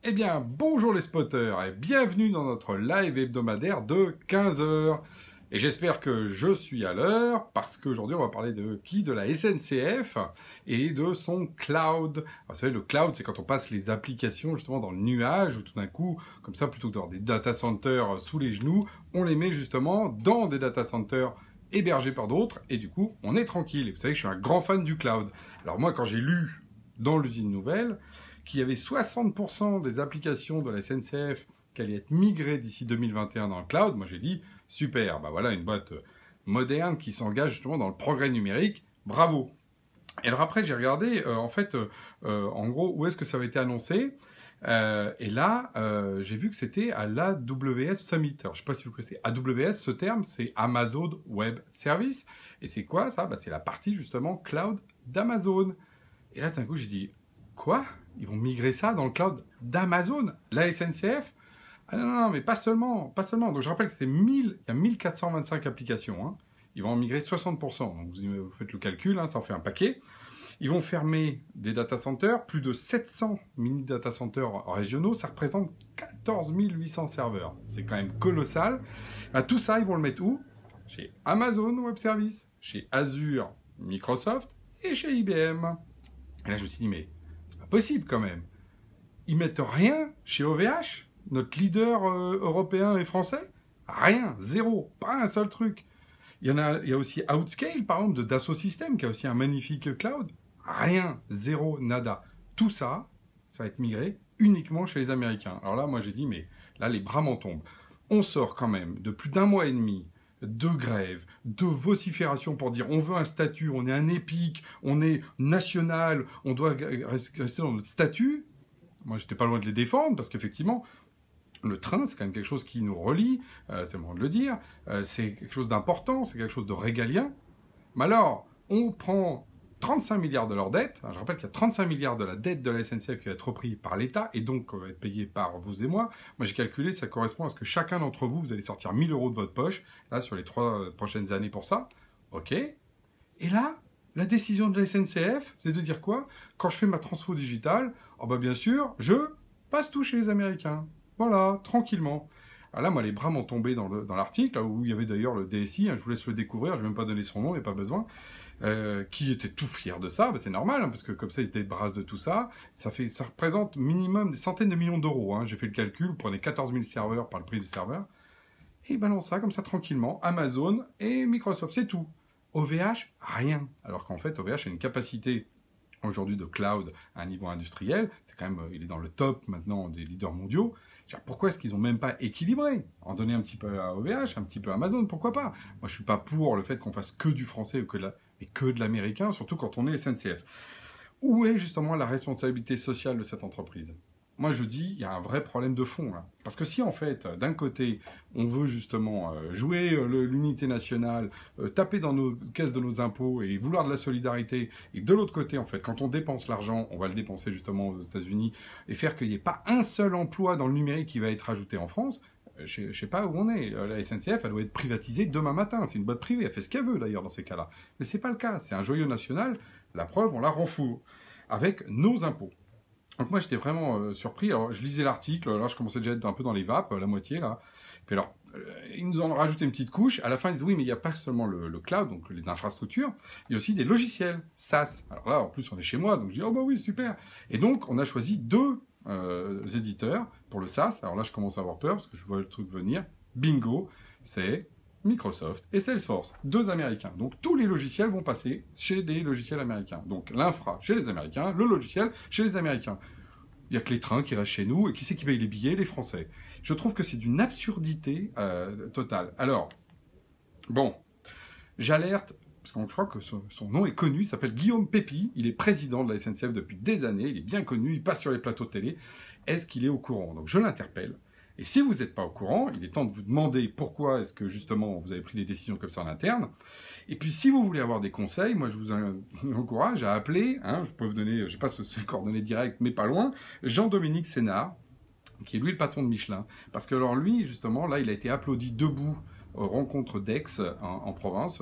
Eh bien, bonjour les spotters et bienvenue dans notre live hebdomadaire de 15 heures. Et j'espère que je suis à l'heure parce qu'aujourd'hui on va parler de qui? De la SNCF et de son cloud. Alors, vous savez, le cloud, c'est quand on passe les applications justement dans le nuage où tout d'un coup, comme ça, plutôt que d'avoir des data centers sous les genoux, on les met justement dans des data centers hébergés par d'autres et du coup, on est tranquille. Et vous savez que je suis un grand fan du cloud. Alors moi, quand j'ai lu dans l'usine nouvelle qu'il y avait 60% des applications de la SNCF qui allaient être migrées d'ici 2021 dans le cloud, moi j'ai dit, super, bah voilà une boîte moderne qui s'engage justement dans le progrès numérique, bravo. Et alors après j'ai regardé, en gros, où est-ce que ça avait été annoncé, et là, j'ai vu que c'était à l'AWS Summit. Alors je ne sais pas si vous connaissez AWS, ce terme, c'est Amazon Web Service, et c'est quoi ça? Bah, c'est la partie justement cloud d'Amazon. Et là d'un coup j'ai dit, quoi? Ils vont migrer ça dans le cloud d'Amazon, la SNCF? Ah non, mais pas seulement. Donc je rappelle que il y a 1425 applications. Hein. Ils vont en migrer 60%. Donc vous faites le calcul, hein, ça en fait un paquet. Ils vont fermer des data centers, plus de 700 mini data centers régionaux. Ça représente 14 800 serveurs. C'est quand même colossal. Ben, tout ça, ils vont le mettre où? Chez Amazon Web Services, chez Azure, Microsoft et chez IBM. Et là, je me suis dit, mais possible quand même. Ils mettent rien chez OVH, notre leader européen et français? Rien, zéro, pas un seul truc. Il y a aussi Outscale, par exemple, de Dassault Systèmes, qui a aussi un magnifique cloud. Rien, zéro, nada. Tout ça, ça va être migré uniquement chez les Américains. Alors là, moi j'ai dit, mais là, les bras m'en tombent. On sort quand même de plus d'un mois et demi de grève, de vocifération pour dire on veut un statut, on est un épique, on est national, on doit rester dans notre statut. Moi, j'étais pas loin de les défendre parce qu'effectivement, le train, c'est quand même quelque chose qui nous relie, c'est le moment de le dire, c'est quelque chose d'important, c'est quelque chose de régalien. Mais alors, on prend 35 milliards de leur dette. Je rappelle qu'il y a 35 milliards de la dette de la SNCF qui va être repris par l'État et donc va être payé par vous et moi. Moi, j'ai calculé, ça correspond à ce que chacun d'entre vous, vous allez sortir 1000 € de votre poche, là, sur les 3 prochaines années pour ça. OK. Et là, la décision de la SNCF, c'est de dire quoi? Quand je fais ma transfo digitale, oh bah bien sûr, je passe tout chez les Américains. Voilà, tranquillement. Alors là, moi, les bras m'ont tombé dans l'article, où il y avait d'ailleurs le DSI, hein, je vous laisse le découvrir, je ne vais même pas donner son nom, il n'y a pas besoin, qui était tout fier de ça. Bah, c'est normal, hein, parce que comme ça, ils se débarrassent de tout ça. Ça représente minimum des centaines de millions d'euros. Hein. J'ai fait le calcul, vous prenez 14 000 serveurs par le prix du serveur, et ils balancent ça comme ça tranquillement, Amazon et Microsoft, c'est tout. OVH, rien. Alors qu'en fait, OVH a une capacité aujourd'hui de cloud à un niveau industriel. C'est quand même, il est dans le top maintenant des leaders mondiaux. Pourquoi est-ce qu'ils n'ont même pas équilibré? En donner un petit peu à OVH, un petit peu à Amazon, pourquoi pas? Moi, je ne suis pas pour le fait qu'on fasse que du français et que de l'américain, surtout quand on est SNCF. Où est justement la responsabilité sociale de cette entreprise? Moi, je dis, il y a un vrai problème de fond, là. Parce que si, en fait, d'un côté, on veut justement jouer l'unité nationale, taper dans nos caisses de nos impôts et vouloir de la solidarité, et de l'autre côté, en fait, quand on dépense l'argent, on va le dépenser justement aux États-Unis, et faire qu'il n'y ait pas un seul emploi dans le numérique qui va être ajouté en France, je ne sais pas où on est. La SNCF, elle doit être privatisée demain matin. C'est une boîte privée, elle fait ce qu'elle veut, d'ailleurs, dans ces cas-là. Mais ce n'est pas le cas. C'est un joyau national. La preuve, on la rend fou. Avec nos impôts. Donc moi, j'étais vraiment surpris. Alors, je lisais l'article, là, je commençais déjà à être un peu dans les vapes, la moitié, là. Puis alors, ils nous ont rajouté une petite couche. À la fin, ils disent, oui, mais il n'y a pas seulement le cloud, donc les infrastructures, il y a aussi des logiciels, SaaS. Alors là, en plus, on est chez moi, donc je dis, oh bah oui, super. Et donc, on a choisi 2 éditeurs pour le SaaS. Alors là, je commence à avoir peur, parce que je vois le truc venir. Bingo, c'est Microsoft et Salesforce, 2 Américains. Donc tous les logiciels vont passer chez des logiciels américains. Donc l'infra chez les Américains, le logiciel chez les Américains. Il n'y a que les trains qui restent chez nous, et qui c'est qui paye les billets? Les Français. Je trouve que c'est d'une absurdité totale. Alors, bon, j'alerte, parce que je crois que son nom est connu, il s'appelle Guillaume Pépi, il est président de la SNCF depuis des années, il est bien connu, il passe sur les plateaux de télé. Est-ce qu'il est au courant? Donc je l'interpelle. Et si vous n'êtes pas au courant, il est temps de vous demander pourquoi est-ce que justement vous avez pris des décisions comme ça en interne. Et puis si vous voulez avoir des conseils, moi je vous encourage à appeler, hein, je peux vous donner, je ne sais pas si c'est coordonnées directes, mais pas loin, Jean-Dominique Sénard, qui est lui le patron de Michelin. Parce que alors lui, justement, là il a été applaudi debout aux rencontres d'Aix en province,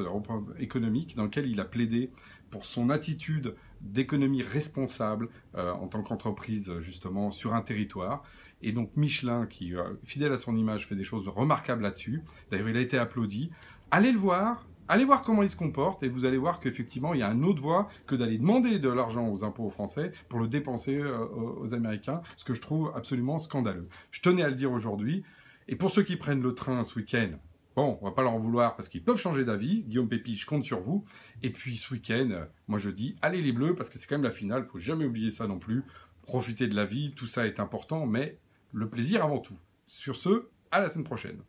économique, dans lequel il a plaidé pour son attitude d'économie responsable en tant qu'entreprise justement sur un territoire. Et donc Michelin, qui fidèle à son image, fait des choses remarquables là-dessus. D'ailleurs, il a été applaudi. Allez le voir. Allez voir comment il se comporte et vous allez voir qu'effectivement, il y a une autre voie que d'aller demander de l'argent aux impôts français pour le dépenser aux Américains, ce que je trouve absolument scandaleux. Je tenais à le dire aujourd'hui. Et pour ceux qui prennent le train ce week-end, bon, on va pas leur en vouloir parce qu'ils peuvent changer d'avis. Guillaume Pépi, je compte sur vous. Et puis ce week-end, moi je dis, allez les Bleus, parce que c'est quand même la finale, il faut jamais oublier ça non plus. Profitez de la vie, tout ça est important, mais le plaisir avant tout. Sur ce, à la semaine prochaine.